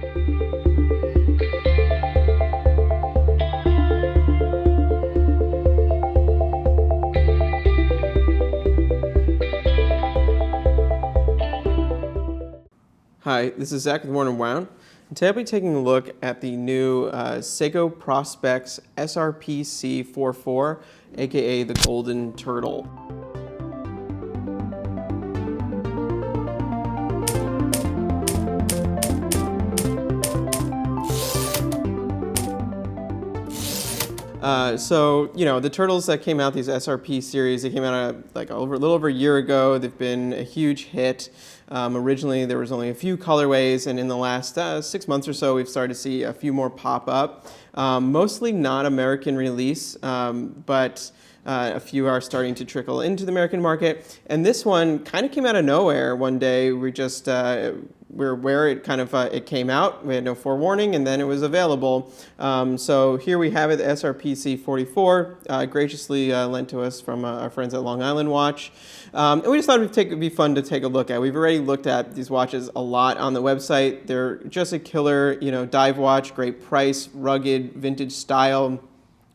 Hi, this is Zach with Morning Wound. And today I'll be taking a look at the new Seiko Prospex SRPC44, aka the Golden Turtle. The turtles that came out, these SRP series, they came out a little over a year ago. They've been a huge hit. Originally, there was only a few colorways, and in the last 6 months or so, we've started to see a few more pop up. Mostly not American release, but a few are starting to trickle into the American market. And this one kind of came out of nowhere one day. We're where it it came out. We had no forewarning, and then it was available. So here we have it, the SRPC44, graciously lent to us from our friends at Long Island Watch. And we just thought it'd be fun to take a look at. We've already looked at these watches a lot on the website. They're just a killer, dive watch, great price, rugged, vintage style,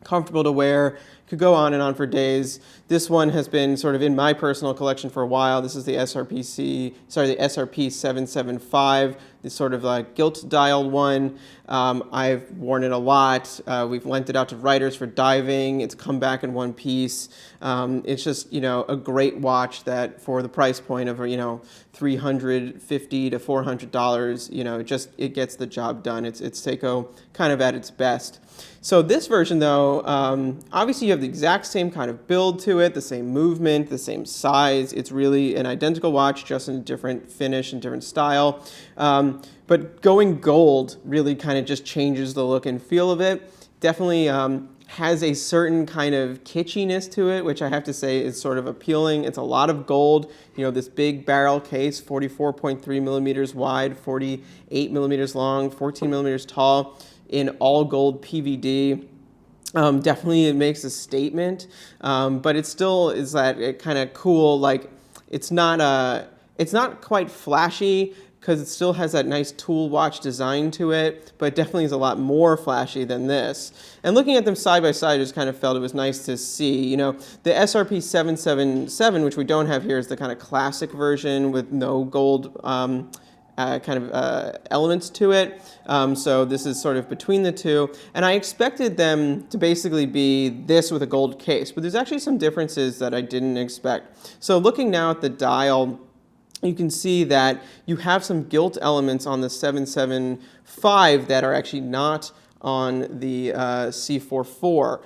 comfortable to wear. Could go on and on for days. This one has been sort of in my personal collection for a while. This is the SRP775, this sort of like gilt dialed one. I've worn it a lot. We've lent it out to writers for diving. It's come back in one piece. It's just, a great watch that for the price point of, $350 to $400, it gets the job done. It's Seiko kind of at its best. So this version though, obviously you have the exact same kind of build to it, the same movement, the same size. It's really an identical watch, just in a different finish and different style. But going gold really kind of just changes the look and feel of it. Definitely has a certain kind of kitschiness to it, which I have to say is sort of appealing. It's a lot of gold, this big barrel case, 44.3 millimeters wide, 48 millimeters long, 14 millimeters tall, in all gold PVD. Definitely it makes a statement, but it still is that kind of cool, like it's not quite flashy because it still has that nice tool watch design to it, but it definitely is a lot more flashy than this. And looking at them side by side, I just kind of felt it was nice to see. The SRP777, which we don't have here, is the kind of classic version with no gold elements to it. So this is sort of between the two. And I expected them to basically be this with a gold case, but there's actually some differences that I didn't expect. So looking now at the dial, you can see that you have some gilt elements on the 775 that are actually not on the C44.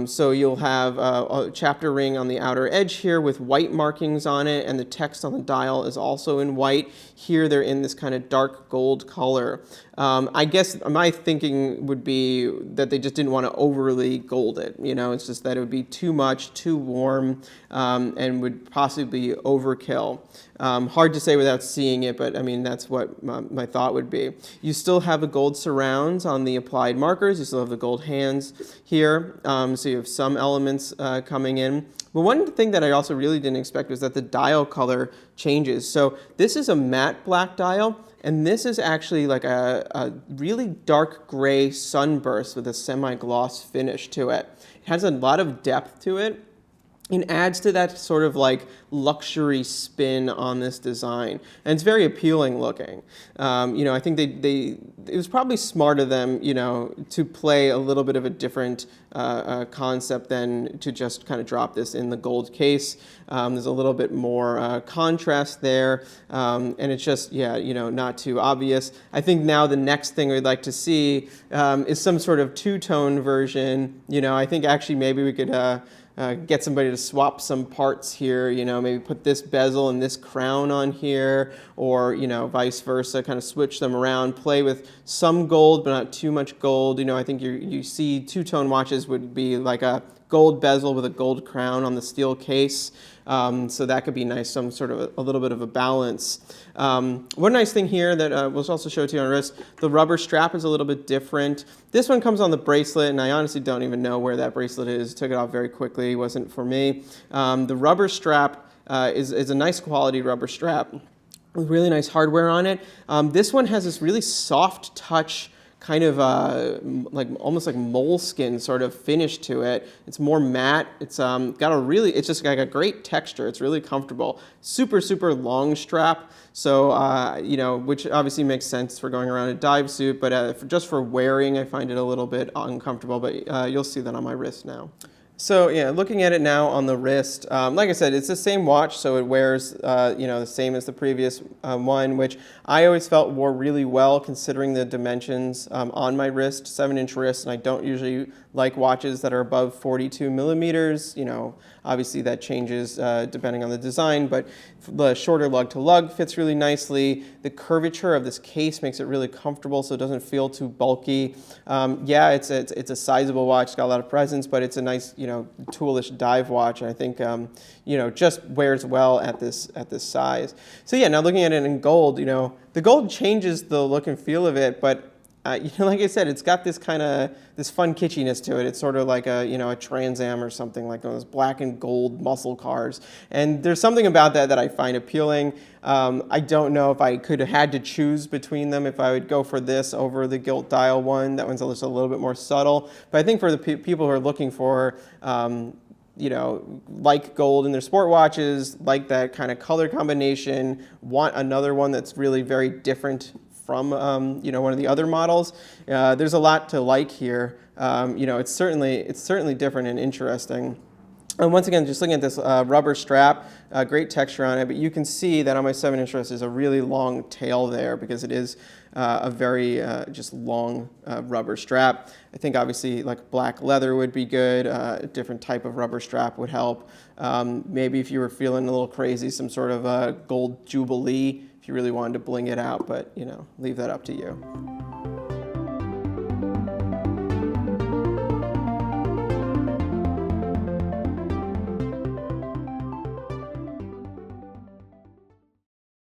So you'll have a chapter ring on the outer edge here with white markings on it, and the text on the dial is also in white. Here they're in this kind of dark gold color. I guess my thinking would be that they just didn't want to overly gold it. It's just that it would be too much, too warm, and would possibly be overkill. Hard to say without seeing it, but I mean, that's what my thought would be. You still have the gold surrounds on the applied markers. You still have the gold hands here. So you have some elements coming in. But one thing that I also really didn't expect was that the dial color changes. So this is a matte black dial, and this is actually like a really dark gray sunburst with a semi-gloss finish to it. It has a lot of depth to it. It adds to that sort of like luxury spin on this design, and it's very appealing looking. I think it was probably smart of them, to play a little bit of a different concept than to just kind of drop this in the gold case. There's a little bit more contrast there, and it's just, not too obvious. I think now the next thing we'd like to see is some sort of two-tone version. I think actually maybe we could get somebody to swap some parts here, maybe put this bezel and this crown on here, or, vice versa, kind of switch them around, play with some gold, but not too much gold. I think you see two-tone watches would be like a gold bezel with a gold crown on the steel case. So that could be nice, some sort of a little bit of a balance. One nice thing here that we'll also show to you on wrist, the rubber strap is a little bit different. This one comes on the bracelet, and I honestly don't even know where that bracelet is. Took it off very quickly, wasn't for me. The rubber strap is a nice quality rubber strap. with really nice hardware on it. This one has this really soft touch, kind of like almost like moleskin sort of finish to it. It's more matte. It's it's just got a great texture. It's really comfortable. Super, super long strap. So, you know, which obviously makes sense for going around a dive suit, but just for wearing, I find it a little bit uncomfortable, but you'll see that on my wrist now. So yeah, looking at it now on the wrist, like I said, it's the same watch, so it wears, you know, the same as the previous one, which I always felt wore really well considering the dimensions on my wrist, 7-inch wrist, and I don't usually like watches that are above 42 millimeters. You know, obviously that changes depending on the design, but the shorter lug to lug fits really nicely. The curvature of this case makes it really comfortable, so it doesn't feel too bulky. Yeah, it's a sizable watch. It's got a lot of presence, but it's a nice, you know, toolish dive watch, and I think you know, just wears well at this size. So yeah, now looking at it in gold, you know, the gold changes the look and feel of it, but you know, like I said, it's got this kind of this fun kitschiness to it. It's sort of like a, you know, a Trans Am or something, like those black and gold muscle cars. And there's something about that that I find appealing. I don't know if I could have had to choose between them, if I would go for this over the gilt dial one. That one's just a little bit more subtle. But I think for the people who are looking for, you know, like gold in their sport watches, like that kind of color combination, want another one that's really very different from you know, one of the other models. There's a lot to like here. You know, it's certainly different and interesting. And once again, just looking at this rubber strap, great texture on it, but you can see that on my 7-inch wrist is a really long tail there because it is a very just long rubber strap. I think obviously like black leather would be good. A different type of rubber strap would help. Maybe if you were feeling a little crazy, some sort of gold jubilee, if you really wanted to bling it out, but you know, leave that up to you.